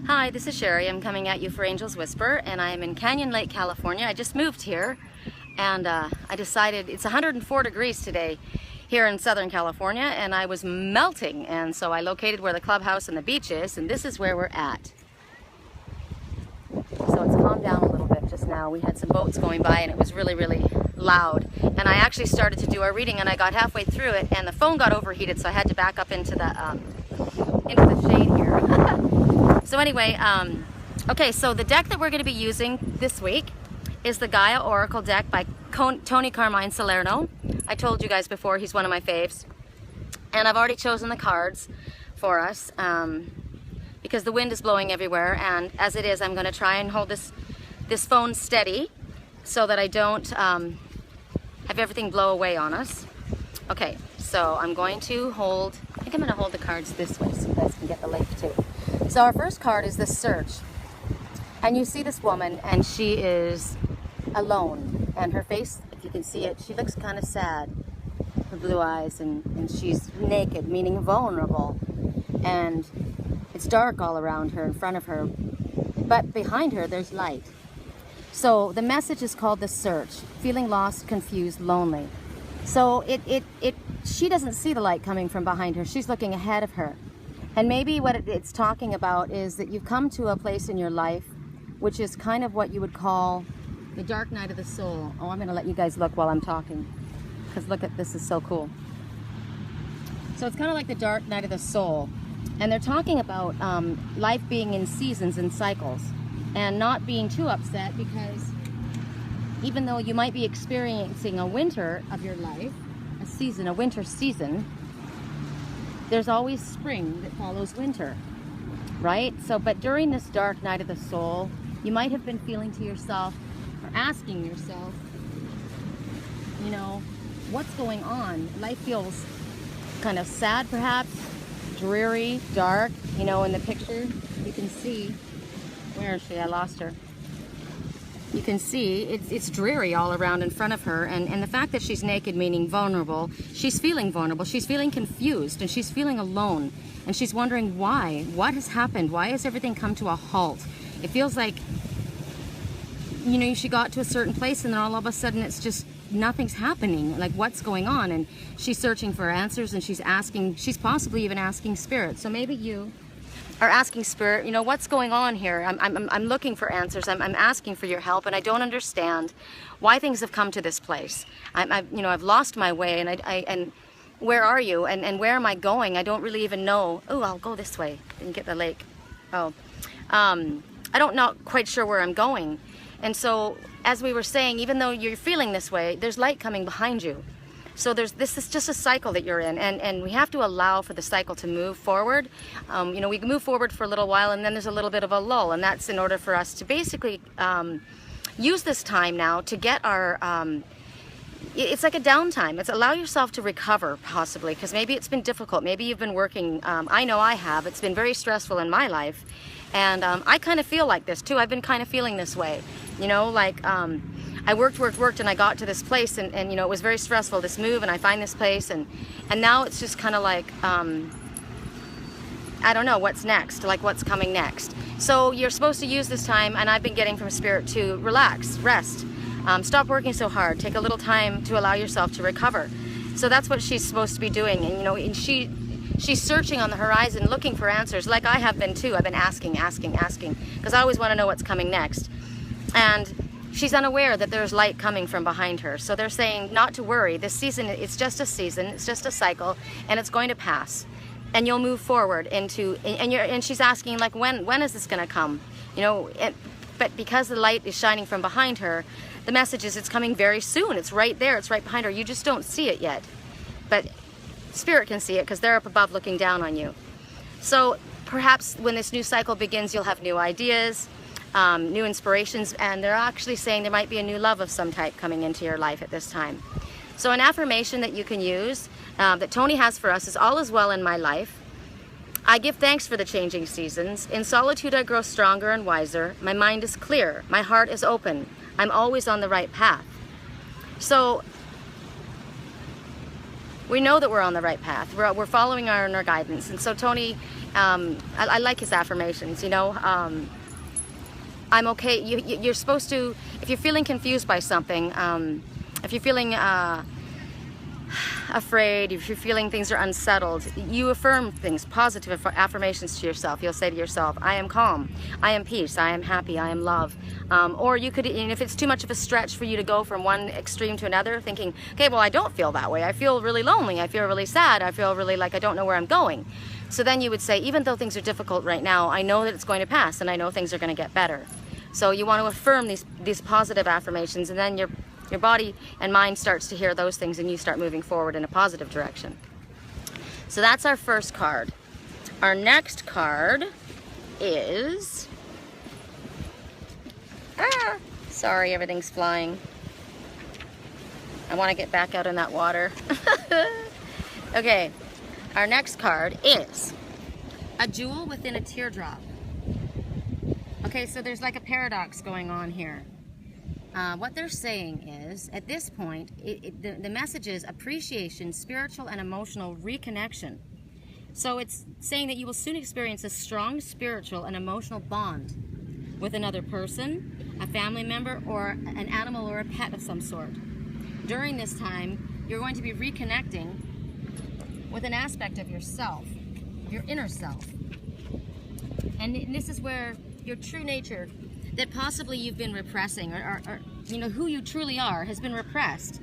Hi, this is Sherry. I'm coming at you for Angel's Whisper, and I'm in Canyon Lake, California. I just moved here, and I decided it's 104 degrees today here in Southern California, and I was melting, and so I located where the clubhouse and the beach is, and this is where we're at. So it's calmed down a little bit just now. We had some boats going by, and it was really, really loud. And I actually started to do our reading, and I got halfway through it, and the phone got overheated, so I had to back up into the shade here. So anyway, okay, so the deck that we're going to be using this week is the Gaia Oracle deck by Tony Carmine Salerno. I told you guys before, he's one of my faves. And I've already chosen the cards for us because the wind is blowing everywhere, and as it is, I'm going to try and hold this phone steady so that I don't have everything blow away on us. Okay, so I'm going to hold, I think I'm going to hold the cards this way so you guys can get the lake too. So our first card is the Search. And you see this woman, and she is alone. And her face, if you can see it, she looks kind of sad. Her blue eyes, and she's naked, meaning vulnerable. And it's dark all around her, in front of her. But behind her, there's light. So the message is called the Search. Feeling lost, confused, lonely. So she doesn't see the light coming from behind her. She's looking ahead of her. And maybe what it's talking about is that you've come to a place in your life which is kind of what you would call the dark night of the soul. Oh, I'm going to let you guys look while I'm talking, because look at this, is so cool. So it's kind of like the dark night of the soul. And they're talking about life being in seasons and cycles, and not being too upset, because even though you might be experiencing a winter of your life, a winter season, there's always spring that follows winter, right? So, but during this dark night of the soul, you might have been feeling to yourself, or asking yourself, you know, what's going on? Life feels kind of sad, perhaps, dreary, dark. You know, in the picture, you can see, where is she? I lost her. You can see it's dreary all around in front of her, and the fact that she's naked, meaning vulnerable, she's feeling vulnerable, she's feeling confused, and she's feeling alone, and she's wondering why. What has happened? Why has everything come to a halt? It feels like, you know, she got to a certain place, and then all of a sudden it's just nothing's happening. Like, what's going on? And she's searching for answers, and she's possibly even asking Spirit. So maybe you are asking Spirit, you know, what's going on here? I'm looking for answers. I'm asking for your help, and I don't understand why things have come to this place. I've lost my way, and where are you? And where am I going? I don't really even know. Oh, I'll go this way and get the lake. Oh, I don't know, quite sure where I'm going. And so, as we were saying, even though you're feeling this way, there's light coming behind you. So this is just a cycle that you're in, and we have to allow for the cycle to move forward. You know, we can move forward for a little while, and then there's a little bit of a lull, and that's in order for us to basically use this time now to get our, it's like a downtime. It's allow yourself to recover, possibly, because maybe it's been difficult. Maybe you've been working, I know I have. It's been very stressful in my life, and I kind of feel like this too. I've been kind of feeling this way, you know, like I worked, and I got to this place, and you know, it was very stressful, this move, and I find this place, and now it's just kind of like, I don't know what's next, like what's coming next. So you're supposed to use this time, and I've been getting from Spirit to relax, rest, stop working so hard, take a little time to allow yourself to recover. So that's what she's supposed to be doing, and you know, and she's searching on the horizon, looking for answers, like I have been too. I've been asking, because I always want to know what's coming next. And she's unaware that there's light coming from behind her. So they're saying not to worry. This season, it's just a season, it's just a cycle, and it's going to pass. And you'll move forward into, and she's asking, like, when is this going to come? You know, but because the light is shining from behind her, the message is it's coming very soon. It's right there, it's right behind her. You just don't see it yet. But Spirit can see it, because they're up above looking down on you. So perhaps when this new cycle begins, you'll have new ideas, new inspirations, and they're actually saying there might be a new love of some type coming into your life at this time. So an affirmation that you can use, that Tony has for us, is all is well in my life. I give thanks for the changing seasons. In solitude I grow stronger and wiser. My mind is clear. My heart is open. I'm always on the right path. So we know that we're on the right path. We're following our inner guidance. And so Tony I like his affirmations, you know. I'm okay. You're supposed to, if you're feeling confused by something, if you're feeling afraid, if you're feeling things are unsettled, you affirm things, positive affirmations to yourself. You'll say to yourself, I am calm, I am peace, I am happy, I am love. Or you could, and if it's too much of a stretch for you to go from one extreme to another, thinking, okay, well, I don't feel that way. I feel really lonely. I feel really sad. I feel really like I don't know where I'm going. So then you would say, even though things are difficult right now, I know that it's going to pass, and I know things are going to get better. So you want to affirm these positive affirmations, and then your body and mind starts to hear those things, and you start moving forward in a positive direction. So that's our first card. Our next card is... sorry, everything's flying. I want to get back out in that water. Okay, our next card is a jewel within a teardrop. Okay, so there's like a paradox going on here. What they're saying is, at this point, the message is appreciation, spiritual and emotional reconnection. So it's saying that you will soon experience a strong spiritual and emotional bond with another person, a family member, or an animal or a pet of some sort. During this time, you're going to be reconnecting with an aspect of yourself, your inner self. And this is where your true nature that possibly you've been repressing, or you know, who you truly are has been repressed.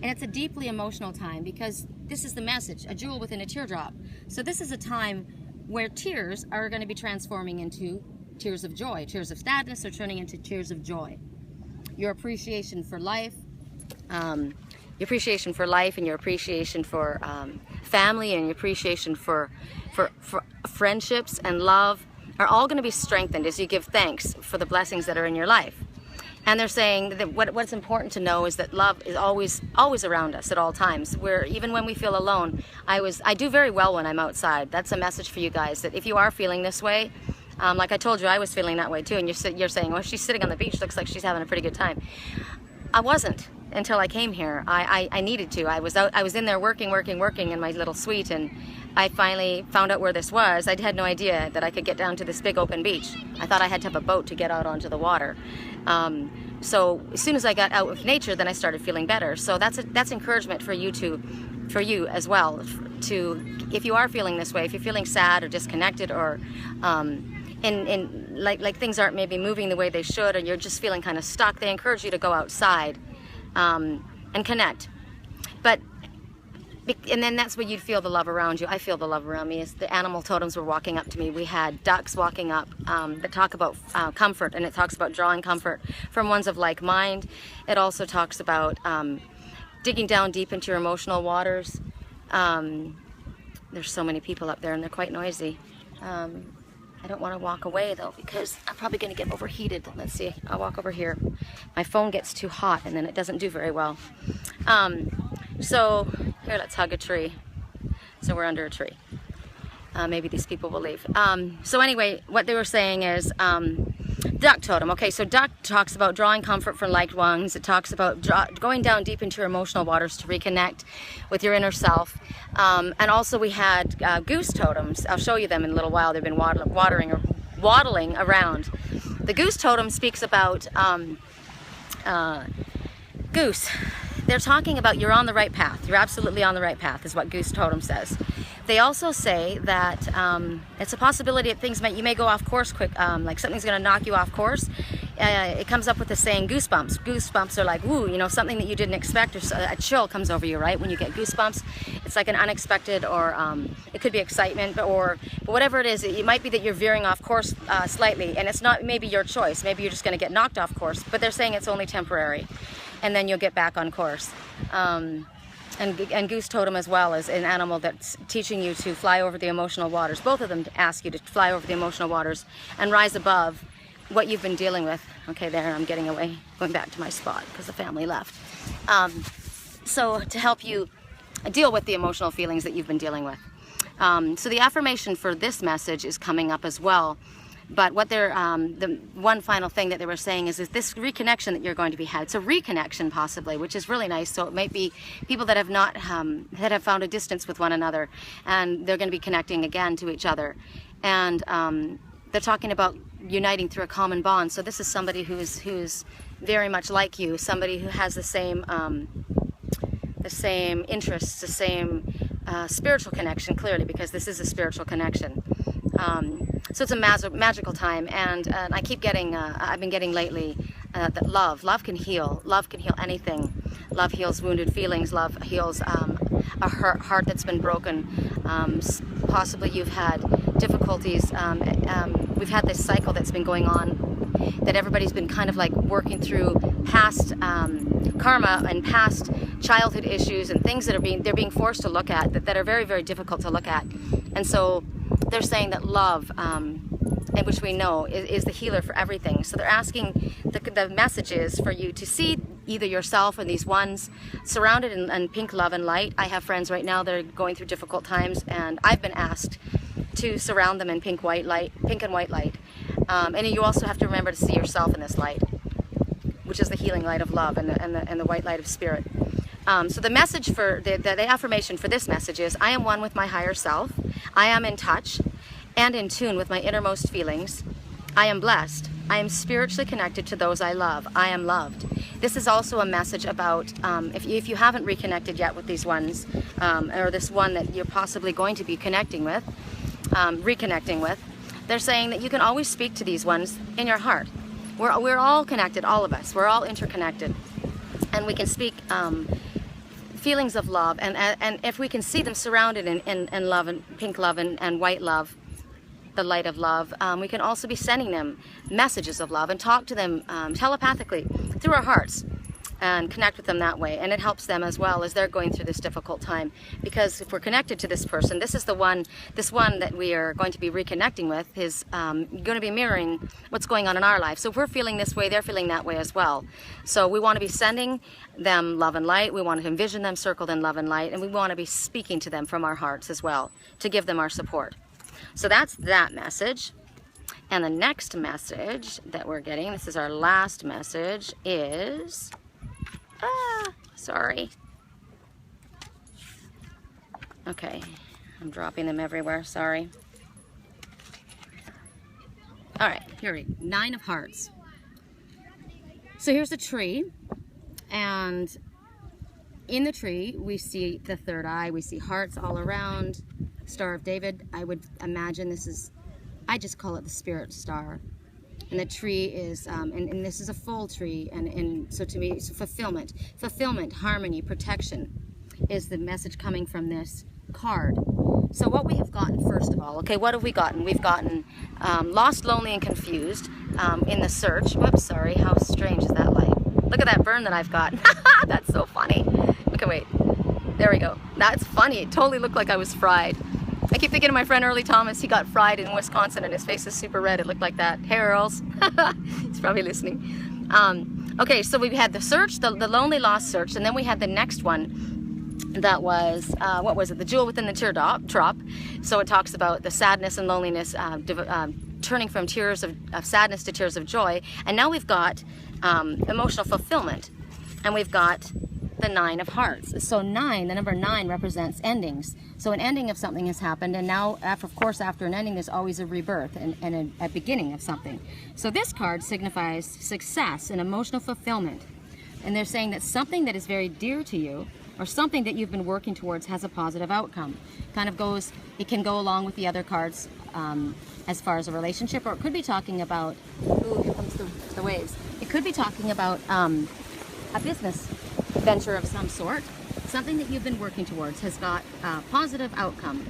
And it's a deeply emotional time, because this is the message, a jewel within a teardrop. So this is a time where tears are going to be transforming into tears of joy. Tears of sadness are turning into tears of joy. Your appreciation for life, and your appreciation for family, and your appreciation for friendships and love are all going to be strengthened as you give thanks for the blessings that are in your life. And they're saying that what's important to know is that love is always around us at all times. Even when we feel alone, I do very well when I'm outside. That's a message for you guys, that if you are feeling this way, like I told you, I was feeling that way too, and you're saying, well, she's sitting on the beach, looks like she's having a pretty good time. I wasn't until I came here. I needed to. I was in there working in my little suite, and I finally found out where this was. I had no idea that I could get down to this big open beach. I thought I had to have a boat to get out onto the water. So as soon as I got out with nature, then I started feeling better. So that's encouragement for you as well. If you are feeling this way, if you're feeling sad or disconnected, or like things aren't maybe moving the way they should, and you're just feeling kind of stuck, they encourage you to go outside and connect. And then that's where you'd feel the love around you. I feel the love around me as the animal totems were walking up to me. We had ducks walking up that talk about comfort, and it talks about drawing comfort from ones of like mind. It also talks about digging down deep into your emotional waters. There's so many people up there, and they're quite noisy. I don't want to walk away though, because I'm probably going to get overheated. Let's see, I'll walk over here. My phone gets too hot, and then it doesn't do very well. So here, let's hug a tree. So we're under a tree. Maybe these people will leave. So anyway, what they were saying is duck totem. Okay, so duck talks about drawing comfort from liked ones. It talks about going down deep into your emotional waters to reconnect with your inner self. And also we had goose totems. I'll show you them in a little while. They've been waddling around. The goose totem speaks about goose. They're talking about you're on the right path. You're absolutely on the right path, is what Goose Totem says. They also say that it's a possibility that you may go off course quick, like something's going to knock you off course. It comes up with the saying goosebumps. Goosebumps are like, woo, you know, something that you didn't expect, or a chill comes over you, right? When you get goosebumps, it's like an unexpected, or it could be excitement, but whatever it is, it might be that you're veering off course slightly, and it's not maybe your choice. Maybe you're just going to get knocked off course, but they're saying it's only temporary, and then you'll get back on course. And Goose Totem as well is an animal that's teaching you to fly over the emotional waters. Both of them ask you to fly over the emotional waters and rise above what you've been dealing with. Okay, there, I'm getting away, going back to my spot because the family left. So to help you deal with the emotional feelings that you've been dealing with. So the affirmation for this message is coming up as well. But what they're, the one final thing that they were saying is this reconnection that you're going to be had. It's a reconnection possibly, which is really nice. So it might be people that have not, that have found a distance with one another, and they're going to be connecting again to each other. and they're talking about uniting through a common bond. So this is somebody who's very much like you, somebody who has the same interests, the same spiritual connection, clearly, because this is a spiritual connection. So it's a magical time, and I keep getting, I've been getting lately, that love can heal. Love can heal anything. Love heals wounded feelings. Love heals a heart that's been broken. Possibly you've had difficulties. We've had this cycle that's been going on, that everybody's been kind of like working through past karma and past childhood issues and things that they're being forced to look at that are very, very difficult to look at. And so they're saying that love, and which we know is the healer for everything. So they're asking, the message is for you to see either yourself or these ones surrounded in pink love and light. I have friends right now that are going through difficult times, and I've been asked to surround them in pink and white light. And you also have to remember to see yourself in this light, which is the healing light of love and the white light of spirit. So the message for the affirmation for this message is, I am one with my higher self. I am in touch and in tune with my innermost feelings. I am blessed. I am spiritually connected to those I love. I am loved. This is also a message about if you haven't reconnected yet with these ones, or this one that you're possibly going to be connecting with, reconnecting with, they're saying that you can always speak to these ones in your heart. We're all connected, all of us. We're all interconnected, and we can speak feelings of love, and if we can see them surrounded in love, and pink love and white love, the light of love, we can also be sending them messages of love and talk to them telepathically through our hearts and connect with them that way. And it helps them as well as they're going through this difficult time, because if we're connected to this person, this one that we are going to be reconnecting with is going to be mirroring what's going on in our life. So if we're feeling this way, they're feeling that way as well. So we want to be sending them love and light. We want to envision them circled in love and light, and we want to be speaking to them from our hearts as well to give them our support. So that's that message. And the next message that we're getting, this is our last message, is, sorry. Okay, I'm dropping them everywhere, sorry. All right, here we go, 9 of Hearts. So here's a tree, and in the tree we see the third eye, we see hearts all around. Star of David, I would imagine this is, I just call it the spirit star. And the tree is, and this is a full tree, and so to me, it's fulfillment. Fulfillment, harmony, protection is the message coming from this card. So what we have gotten, first of all, okay, what have we gotten? We've gotten lost, lonely, and confused in the search. Whoops, sorry, how strange is that light? Look at that burn that I've got. That's so funny. Okay, wait, there we go. That's funny, it totally looked like I was fried. I keep thinking of my friend Early Thomas. He got fried in Wisconsin and his face is super red. It looked like that. Hey, Earls. He's probably listening. Okay, so we had the search, the lonely lost search, and then we had the next one that was, what was it? The jewel within the teardrop. So it talks about the sadness and loneliness, turning from tears of sadness to tears of joy. And now we've got emotional fulfillment, and we've got the 9 of Hearts. So 9, the number 9 represents endings. So an ending of something has happened, and now, of course, after an ending, there's always a rebirth and a beginning of something. So this card signifies success and emotional fulfillment. And they're saying that something that is very dear to you, or something that you've been working towards, has a positive outcome. Kind of goes, it can go along with the other cards as far as a relationship, or it could be talking about, ooh, here comes the waves. It could be talking about a business venture of some sort. Something that you've been working towards has got a positive outcome,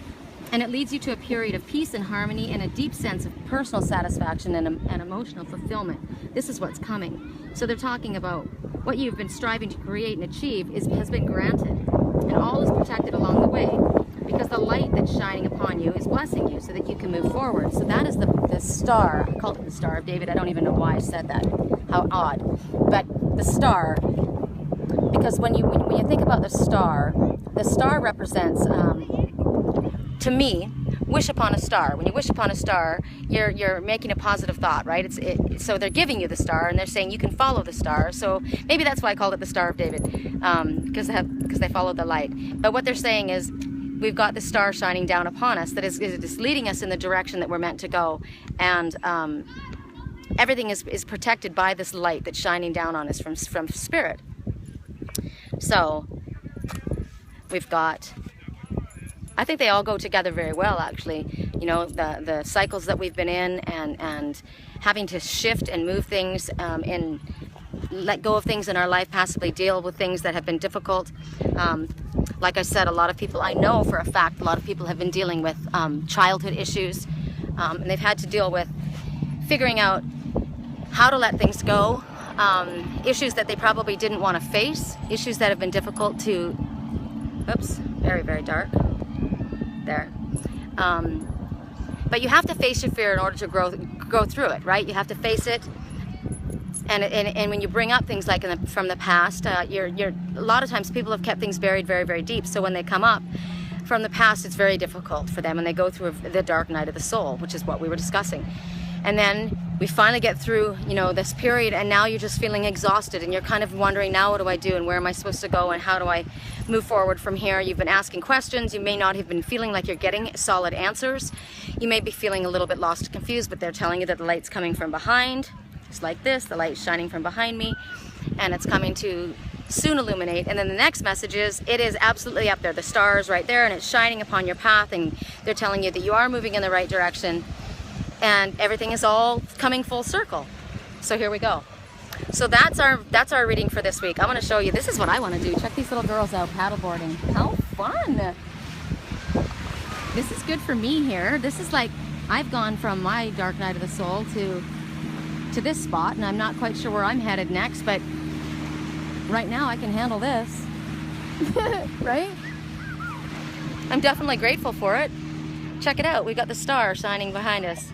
and it leads you to a period of peace and harmony and a deep sense of personal satisfaction and emotional fulfillment. This is what's coming. So they're talking about what you've been striving to create and achieve has been granted, and all is protected along the way, because the light that's shining upon you is blessing you so that you can move forward. So that is the star. I called it the Star of David. I don't even know why I said that. How odd. But the star, because when you think about the star represents, to me, wish upon a star. When you wish upon a star, you're making a positive thought, right? So they're giving you the star, and they're saying you can follow the star. So maybe that's why I called it the Star of David, because they followed the light. But what they're saying is, we've got the star shining down upon us that is leading us in the direction that we're meant to go. And everything is protected by this light that's shining down on us from Spirit. So we've got, I think they all go together very well, actually. You know, the cycles that we've been in, and having to shift and move things, and let go of things in our life, possibly deal with things that have been difficult. Like I said, a lot of people, I know for a fact, a lot of people have been dealing with childhood issues, and they've had to deal with figuring out how to let things go, issues that they probably didn't want to face, issues that have been difficult to, oops, very, very dark, there. But you have to face your fear in order to go through it, right? You have to face it. And when you bring up things like from the past, a lot of times people have kept things buried very, very deep. So when they come up from the past, it's very difficult for them, and they go through the dark night of the soul, which is what we were discussing. And then we finally get through, you know, this period, and now you're just feeling exhausted, and you're kind of wondering, now what do I do, and where am I supposed to go, and how do I move forward from here? You've been asking questions. You may not have been feeling like you're getting solid answers. You may be feeling a little bit lost and confused, but they're telling you that the light's coming from behind. It's like this, the light's shining from behind me, and it's coming to soon illuminate. And then the next message is, it is absolutely up there. The star is right there, and it's shining upon your path, and they're telling you that you are moving in the right direction, and everything is all coming full circle. So here we go. So that's our reading for this week. I want to show you, this is what I want to do. Check these little girls out paddleboarding. How fun! This is good for me here. This is like, I've gone from my dark night of the soul to this spot, and I'm not quite sure where I'm headed next, but right now I can handle this. Right? I'm definitely grateful for it. Check it out. We got the star shining behind us.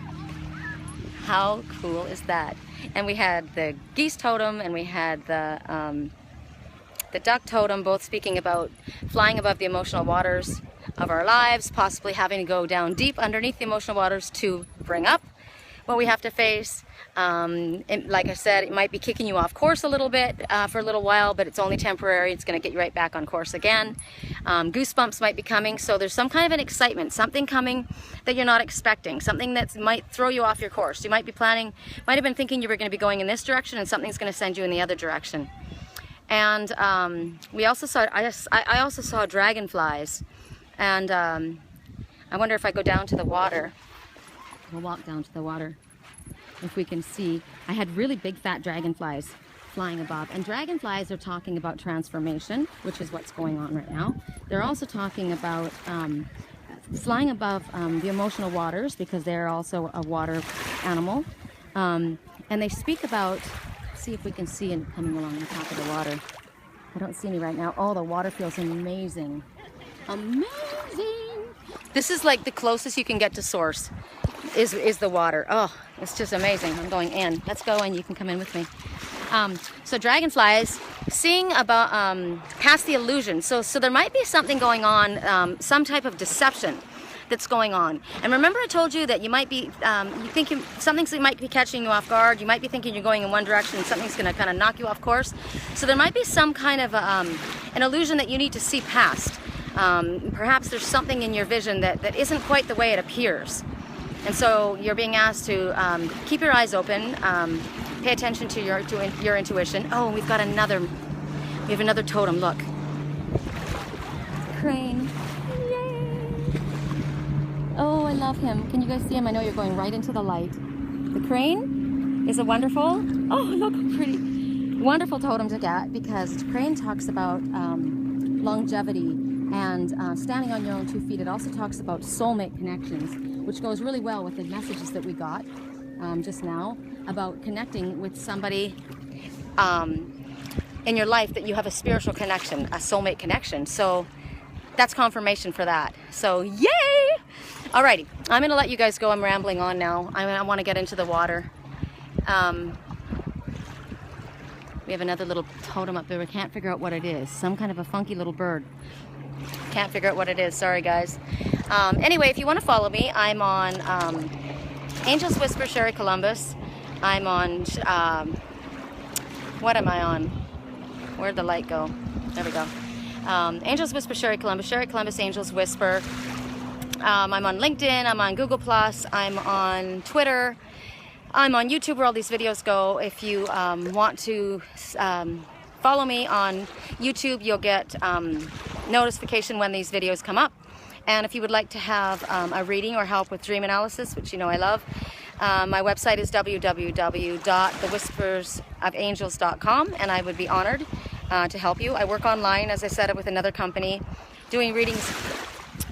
How cool is that? And we had the geese totem, and we had the duck totem, both speaking about flying above the emotional waters of our lives, possibly having to go down deep underneath the emotional waters to bring up what we have to face. And like I said, it might be kicking you off course a little bit for a little while, but it's only temporary. It's going to get you right back on course again. Goosebumps might be coming, so there's some kind of an excitement, something coming that you're not expecting, something that might throw you off your course. You might be planning, might have been thinking you were going to be going in this direction, and something's going to send you in the other direction. And we also saw, I also saw dragonflies, and I wonder if I go down to the water. We'll walk down to the water if we can see. I had really big fat dragonflies flying above, and dragonflies are talking about transformation, which is what's going on right now. They're also talking about flying above the emotional waters, because they're also a water animal, and they speak about, see if we can see it coming along the top of the water. I don't see any right now. Oh, the water feels amazing. Amazing! This is like the closest you can get to source. Is the water. Oh, it's just amazing. I'm going in. Let's go in. You can come in with me. So dragonflies, seeing about past the illusion. So there might be something going on, some type of deception that's going on. And remember, I told you that you might be, you think something might be catching you off guard. You might be thinking you're going in one direction, and something's going to kind of knock you off course. So there might be some kind of an illusion that you need to see past. Perhaps there's something in your vision that isn't quite the way it appears. And so you're being asked to keep your eyes open, pay attention to your intuition. Oh, we have another totem, look. Crane. Yay! Oh, I love him. Can you guys see him? I know you're going right into the light. The crane is a wonderful, oh, look how pretty. Wonderful totem to get, because crane talks about longevity and standing on your own 2 feet. It also talks about soulmate connections, which goes really well with the messages that we got just now about connecting with somebody in your life, that you have a spiritual connection, a soulmate connection. So that's confirmation for that. So yay! Alrighty, I'm gonna let you guys go. I'm rambling on now. I want to get into the water. We have another little totem up there. We can't figure out what it is. Some kind of a funky little bird. Can't figure out what it is. Sorry, guys. Anyway, if you want to follow me, I'm on Angel's Whisper, Sherry Columbus. I'm on, what am I on? Where'd the light go? There we go. Angels Whisper Sherry Columbus Angels Whisper. I'm on LinkedIn, I'm on Google+, I'm on Twitter, I'm on YouTube where all these videos go. If you want to follow me on YouTube, you'll get notification when these videos come up. And if you would like to have a reading or help with dream analysis, which you know I love, my website is www.thewhispersofangels.com, and I would be honored to help you. I work online, as I said, with another company, doing readings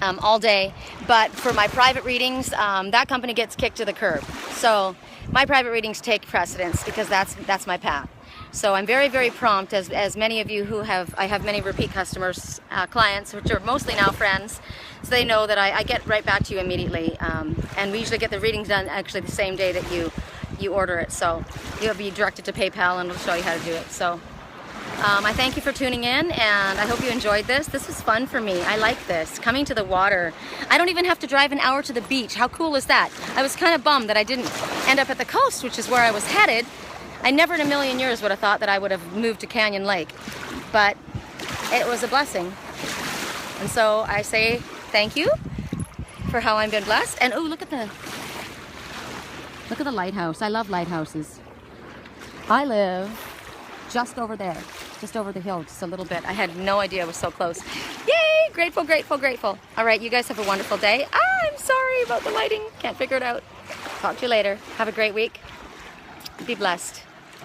all day, but for my private readings, that company gets kicked to the curb. So my private readings take precedence because that's my path. So I'm very, very prompt, as many of you I have many repeat customers, clients, which are mostly now friends, so they know that I get right back to you immediately, and we usually get the readings done actually the same day that you order it, so you'll be directed to PayPal and we'll show you how to do it. So I thank you for tuning in, and I hope you enjoyed this. This was fun for me. I like this, coming to the water. I don't even have to drive an hour to the beach. How cool is that? I was kind of bummed that I didn't end up at the coast, which is where I was headed. I never in a million years would have thought that I would have moved to Canyon Lake, but it was a blessing. And so I say thank you for how I've been blessed. And oh, look at the lighthouse. I love lighthouses. I live just over there, just over the hill, just a little bit. I had no idea it was so close. Yay! Grateful, grateful, grateful. All right, you guys have a wonderful day. I'm sorry about the lighting. Can't figure it out. Talk to you later. Have a great week. Be blessed.